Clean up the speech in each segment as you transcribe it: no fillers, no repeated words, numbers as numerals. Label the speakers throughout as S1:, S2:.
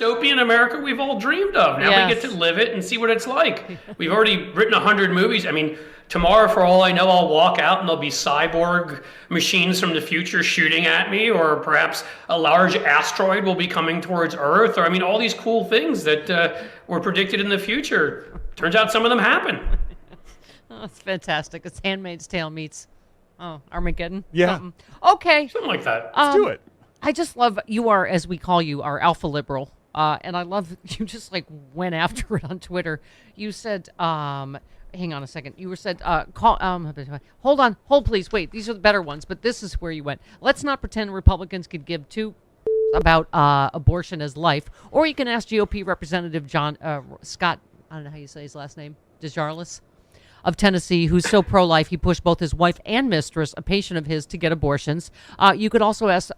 S1: dystopian America we've all dreamed of. Now we get to live it and see what it's like. We've already written 100 movies. I mean, tomorrow, for all I know, I'll walk out and there'll be cyborg machines from the future shooting at me, or perhaps a large asteroid will be coming towards Earth, or I mean, all these cool things that were predicted in the future. Turns out some of them happen.
S2: Oh, that's fantastic. It's Handmaid's Tale meets Armageddon.
S3: Yeah.
S2: Something. Okay.
S1: Something like that.
S3: Let's do it.
S2: I just love, you are, as we call you, our alpha liberal. And I love, you just like went after it on Twitter. You said, hang on a second. You said, hold please, wait. These are the better ones, but this is where you went. Let's not pretend Republicans could give two about abortion as life. Or you can ask GOP Representative Scott, I don't know how you say his last name, DeJarlis, of Tennessee, who's so pro-life he pushed both his wife and mistress, a patient of his, to get abortions. You could also ask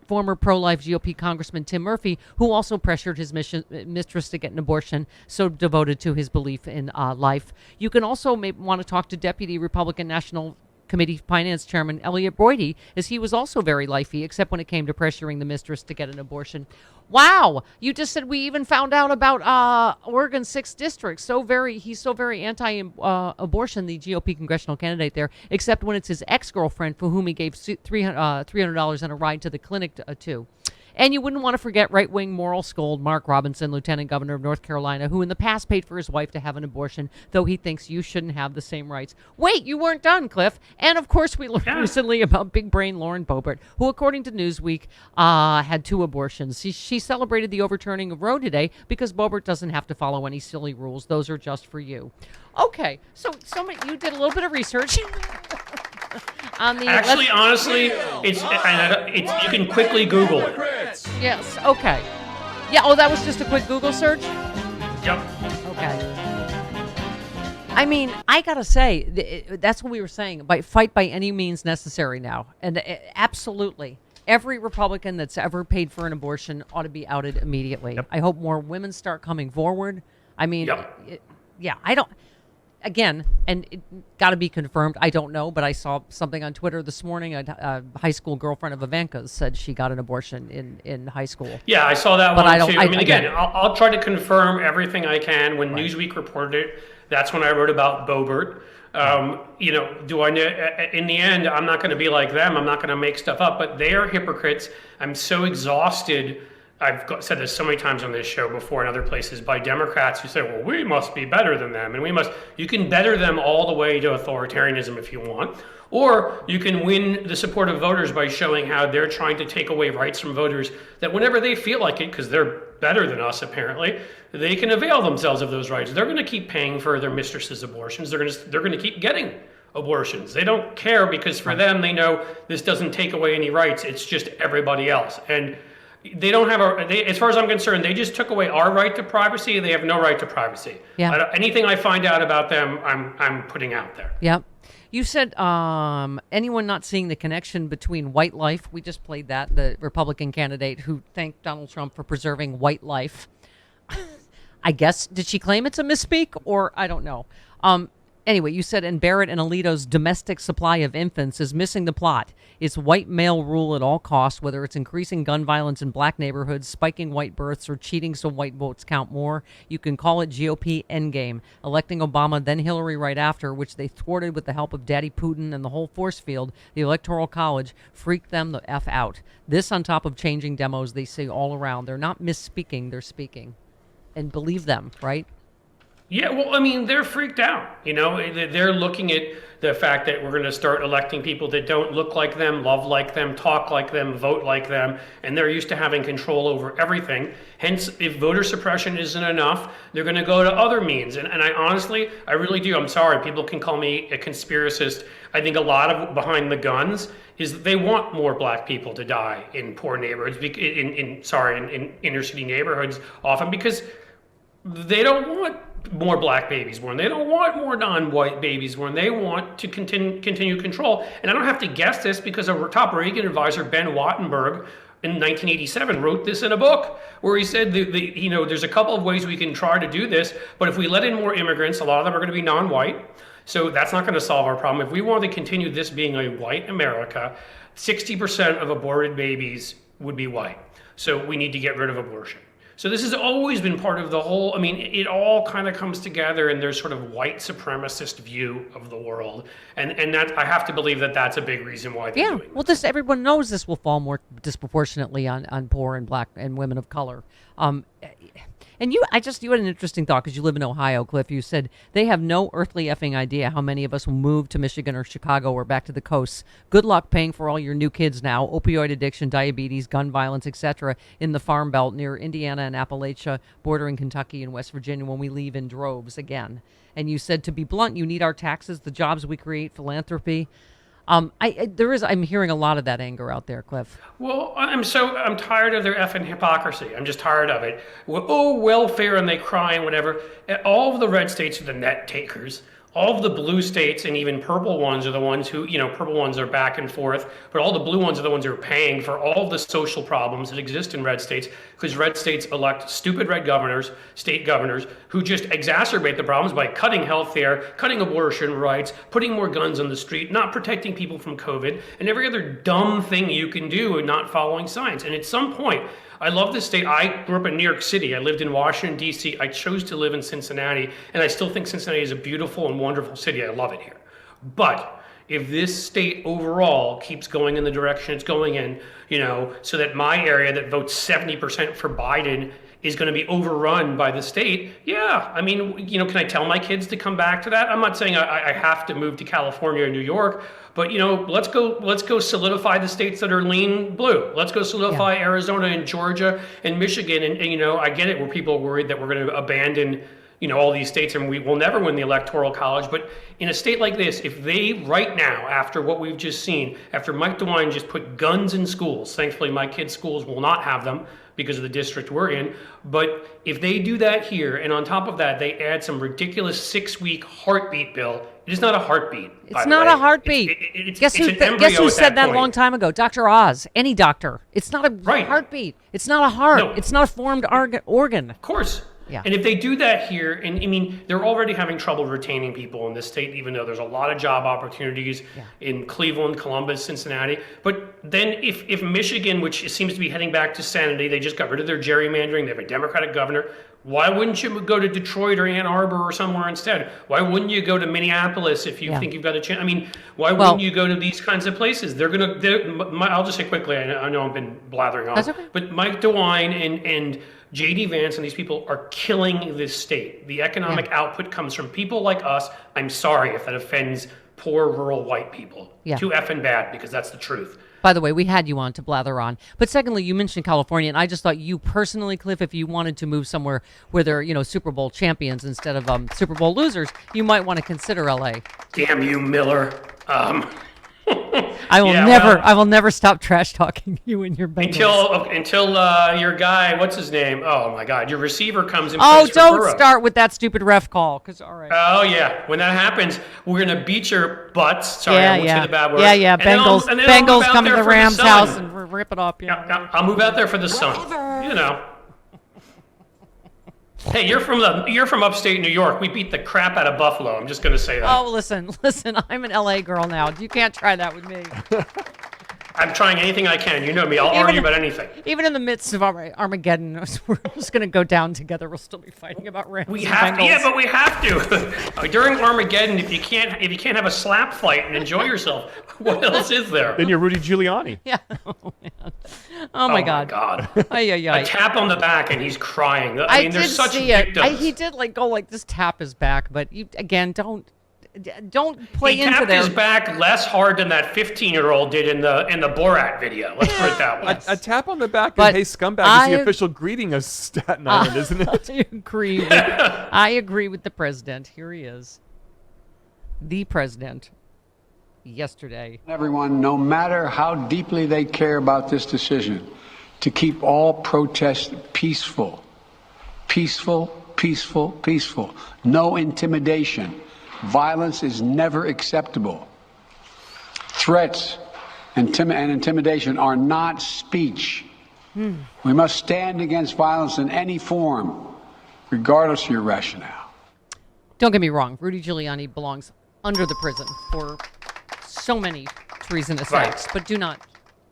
S2: former pro-life GOP Congressman Tim Murphy, who also pressured his mistress to get an abortion, so devoted to his belief in life. You can also want to talk to Deputy Republican National Committee Finance Chairman Elliot Broidy, as he was also very lifey, except when it came to pressuring the mistress to get an abortion. Wow, you just said we even found out about Oregon's 6th district. He's so very anti-abortion, the GOP congressional candidate there, except when it's his ex-girlfriend for whom he gave $300 and a ride to the clinic to. And you wouldn't want to forget right-wing moral scold Mark Robinson, Lieutenant Governor of North Carolina, who in the past paid for his wife to have an abortion, though he thinks you shouldn't have the same rights. Wait, you weren't done, Cliff. And, of course, we learned recently about big brain Lauren Boebert, who, according to Newsweek, had 2 abortions. She celebrated the overturning of Roe today because Boebert doesn't have to follow any silly rules. Those are just for you. Okay, so you did a little bit of research.
S1: Actually, honestly, it's you can quickly Google it.
S2: Yes. Okay. Yeah. Oh, that was just a quick Google search.
S1: Yep.
S2: Okay. I mean, I gotta say, that's what we were saying. Fight by any means necessary now, and absolutely, every Republican that's ever paid for an abortion ought to be outed immediately. Yep. I hope more women start coming forward. I mean, I don't. Again, and it got to be confirmed. I don't know, but I saw something on Twitter this morning. A high school girlfriend of Ivanka's said she got an abortion in high school.
S1: Yeah, I saw that one too. I mean, again, I'll try to confirm everything I can. When Newsweek reported it, that's when I wrote about Boebert. Do I know? In the end, I'm not going to be like them. I'm not going to make stuff up. But they are hypocrites. I'm so exhausted. I've said this so many times on this show before and other places, by Democrats who say, well, we must be better than them. And you can better them all the way to authoritarianism if you want. Or you can win the support of voters by showing how they're trying to take away rights from voters, that whenever they feel like it, because they're better than us apparently, they can avail themselves of those rights. They're going to keep paying for their mistresses' abortions. They're going to keep getting abortions. They don't care, because for them, they know this doesn't take away any rights. It's just everybody else. And they don't have as far as I'm concerned, they just took away our right to privacy. They have no right to privacy. Yeah. Anything I find out about them, I'm putting out there.
S2: Yep. You said anyone not seeing the connection between white life. We just played that, the Republican candidate who thanked Donald Trump for preserving white life. I guess, did she claim it's a misspeak, or I don't know. Anyway, you said, and Barrett and Alito's domestic supply of infants is missing the plot. It's white male rule at all costs, whether it's increasing gun violence in black neighborhoods, spiking white births, or cheating so white votes count more. You can call it GOP endgame. Electing Obama, then Hillary right after, which they thwarted with the help of Daddy Putin and the whole force field, the Electoral College, freaked them the F out. This on top of changing demos they see all around. They're not misspeaking, they're speaking. And believe them, right?
S1: Yeah, well, I mean, they're freaked out. They're looking at the fact that we're going to start electing people that don't look like them, love like them, talk like them, vote like them, and they're used to having control over everything. Hence, if voter suppression isn't enough, they're going to go to other means. And I really do. I'm sorry. People can call me a conspiracist. I think a lot of behind the guns is they want more black people to die in poor neighborhoods, in inner city neighborhoods, often because they don't want more black babies born. They don't want more non-white babies born. They want to continue control. And I don't have to guess this, because a top Reagan advisor, Ben Wattenberg, in 1987 wrote this in a book where he said, there's a couple of ways we can try to do this, but if we let in more immigrants, a lot of them are going to be non-white. So that's not going to solve our problem. If we want to continue this being a white America, 60% of aborted babies would be white. So we need to get rid of abortion. So this has always been part of the whole, I mean, it all kind of comes together in their sort of white supremacist view of the world. And that, I have to believe that that's a big reason why they're doing
S2: well, everyone knows this will fall more disproportionately on poor and black and women of color. And you had an interesting thought because you live in Ohio, Cliff. You said they have no earthly effing idea how many of us will move to Michigan or Chicago or back to the coast. Good luck paying for all your new kids now. Opioid addiction, diabetes, gun violence, etc. in the Farm Belt near Indiana and Appalachia, bordering Kentucky and West Virginia when we leave in droves again. And you said, to be blunt, you need our taxes, the jobs we create, philanthropy. I'm hearing a lot of that anger out there, Cliff.
S1: Well, I'm tired of their effing hypocrisy. I'm just tired of it. Welfare, and they cry and whatever. All of the red states are the net takers. All of the blue states and even purple ones are the ones who, purple ones are back and forth, but all the blue ones are the ones who are paying for all of the social problems that exist in red states, because red states elect stupid red governors, state governors, who just exacerbate the problems by cutting health care, cutting abortion rights, putting more guns on the street, not protecting people from COVID, and every other dumb thing you can do and not following science. And at some point, I love this state. I grew up in New York City. I lived in Washington, D.C. I chose to live in Cincinnati, and I still think Cincinnati is a beautiful and wonderful city. I love it here. But if this state overall keeps going in the direction it's going in, so that my area that votes 70% for Biden is going to be overrun by the state, yeah. I mean, can I tell my kids to come back to that? I'm not saying I have to move to California or New York, but let's go solidify the states that are lean blue. Let's go solidify Arizona and Georgia and Michigan. And I get it where people are worried that we're going to abandon all these states and we will never win the Electoral College. But in a state like this, if they right now, after what we've just seen, after Mike DeWine just put guns in schools, thankfully my kids' schools will not have them because of the district we're in. But if they do that here, and on top of that, they add some ridiculous 6-week heartbeat bill. It is not a heartbeat.
S2: It's not a heartbeat. Guess who said that a long time ago? Dr. Oz. Any doctor. It's not a heartbeat. It's not a heart. No. It's not a formed organ.
S1: Of course.
S2: Yeah.
S1: And if they do that here, and I mean, they're already having trouble retaining people in this state, even though there's a lot of job opportunities in Cleveland, Columbus, Cincinnati. But then if Michigan, which seems to be heading back to sanity, they just got rid of their gerrymandering, they have a Democratic governor, why wouldn't you go to Detroit or Ann Arbor or somewhere instead? Why wouldn't you go to Minneapolis if you think you've got a chance? I mean, why wouldn't you go to these kinds of places? I'll just say quickly, I know I've been blathering on,
S2: That's okay.
S1: But Mike DeWine and J.D. Vance and these people are killing this state. The economic output comes from people like us. I'm sorry if that offends poor rural white people. Too effing bad, because that's the truth.
S2: By the way, we had you on to blather on. But secondly, you mentioned California, and I just thought you personally, Cliff, if you wanted to move somewhere where they're, Super Bowl champions instead of Super Bowl losers, you might want to consider L.A.
S1: Damn you, Miller.
S2: I will never stop trash talking you and your Bengals.
S1: Until your guy, what's his name? Oh my God, your receiver comes in.
S2: Oh, don't start with that stupid ref call, because all right.
S1: Oh yeah, when that happens, we're gonna beat your butts. Sorry, I won't say the bad word.
S2: Yeah. Bengals come to the Rams' house and rip it up.
S1: I'll move out there for the sun. Hey, you're from upstate New York. We beat the crap out of Buffalo. I'm just going to say that.
S2: Oh, listen. I'm an LA girl now. You can't try that with me.
S1: I'm trying anything I can. You know me. I'll argue about anything.
S2: Even in the midst of Armageddon, we're just going to go down together. We'll still be fighting about Rams.
S1: We have to. Yeah, but we have to. During Armageddon, if you can't have a slap fight and enjoy yourself, what else is there?
S3: Then you're Rudy Giuliani.
S2: Yeah. Oh, man. Oh my God.
S1: A tap on the back and he's crying. I mean, there's such victims.
S2: He did go this tap his back, but you again don't play into there.
S1: He tapped his back less hard than that 15-year-old did in the Borat video. Let's put it that way.
S3: A tap on the back and hey scumbag is the official greeting of Staten Island, isn't it?
S2: I agree with the president. Here he is. The president. Yesterday.
S4: Everyone, no matter how deeply they care about this decision, to keep all protests peaceful. Peaceful, peaceful, peaceful. No intimidation. Violence is never acceptable. Threats and intimidation are not speech. We must stand against violence in any form, regardless of your rationale.
S2: Don't get me wrong. Rudy Giuliani belongs under the prison for so many treasonous acts, but do not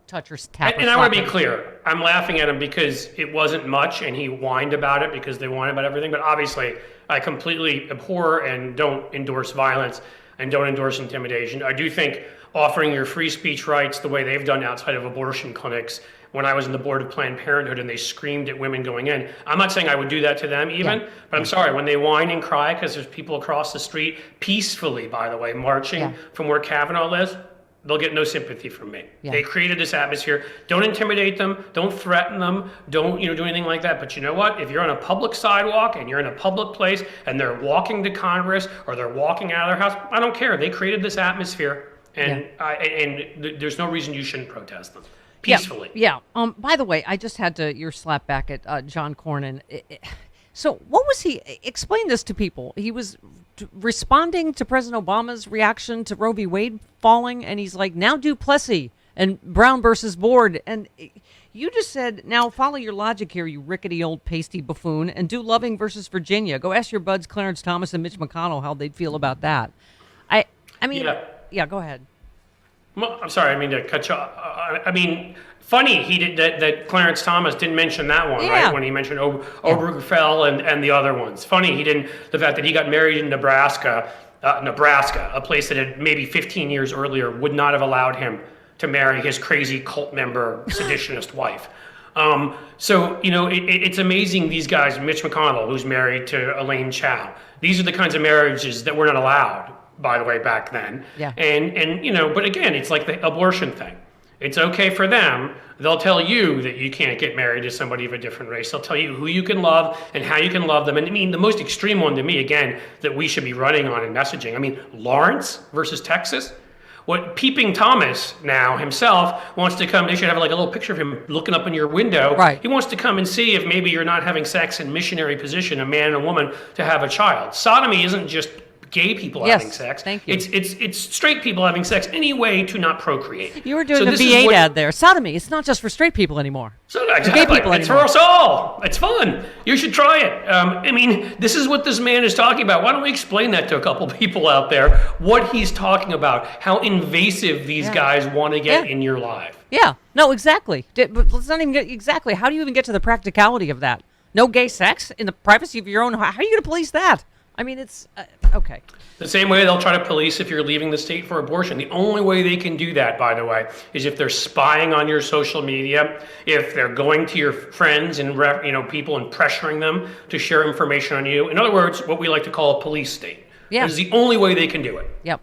S2: touch or tap.
S1: And I want to be clear. I'm laughing at him because it wasn't much, and he whined about it because they whined about everything. But obviously, I completely abhor and don't endorse violence and don't endorse intimidation. I do think offering your free speech rights the way they've done outside of abortion clinics, when I was in the board of Planned Parenthood and they screamed at women going in, I'm not saying I would do that to them even, but I'm sorry, when they whine and cry because there's people across the street, peacefully, by the way, marching from where Kavanaugh lives, they'll get no sympathy from me. They created this atmosphere. Don't intimidate them. Don't threaten them. Don't do anything like that. But you know what? If you're on a public sidewalk and you're in a public place and they're walking to Congress or they're walking out of their house, I don't care. They created this atmosphere, and there's no reason you shouldn't protest them peacefully.
S2: Yeah. By the way, I just had to your slap back at John Cornyn. So what was he? Explain this to people. He was responding to President Obama's reaction to Roe v. Wade falling, and he's like, now du Plessis and Brown versus Board. And you just said, now follow your logic here, you rickety old pasty buffoon, and do Loving versus Virginia. Go ask your buds Clarence Thomas and Mitch McConnell how they'd feel about that. I mean, go ahead.
S1: Well, I'm sorry, I mean to cut you off. I mean, funny he did that Clarence Thomas didn't mention that one, right? When he mentioned Obergefell and the other ones. Funny he didn't, the fact that he got married in Nebraska, a place that had maybe 15 years earlier would not have allowed him to marry his crazy cult member, seditionist wife. So, it's amazing these guys, Mitch McConnell, who's married to Elaine Chao. These are the kinds of marriages that were not allowed, by the way, back then. And but again, it's like the abortion thing. It's okay for them. They'll tell you that you can't get married to somebody of a different race. They'll tell you who you can love and how you can love them. And I mean, the most extreme one to me, again, that we should be running on in messaging. I mean, Lawrence versus Texas. What Peeping Thomas now himself wants to come, they should have like a little picture of him looking up in your window.
S2: Right.
S1: He wants to come and see if maybe you're not having sex in missionary position, a man and a woman, to have a child. Sodomy isn't just gay people having sex.
S2: Thank you.
S1: It's straight people having sex any way to not procrate.
S2: You were doing a V8 ad there. Sodomy, it's not just for straight people anymore.
S1: So exactly.
S2: Gay people
S1: it's for us all. It's fun. You should try it. I mean, this is what this man is talking about. Why don't we explain that to a couple people out there, what he's talking about, how invasive these guys want to get in your life.
S2: Yeah, no, exactly. But let's not even get exactly. How do you even get to the practicality of that? No gay sex in the privacy of your own home. How are you going to police that? I mean, it's okay.
S1: The same way they'll try to police if you're leaving the state for abortion. The only way they can do that, by the way, is if they're spying on your social media, if they're going to your friends and people and pressuring them to share information on you. In other words, what we like to call a police state.
S2: Yeah.
S1: This is the only way they can do it.
S2: Yep.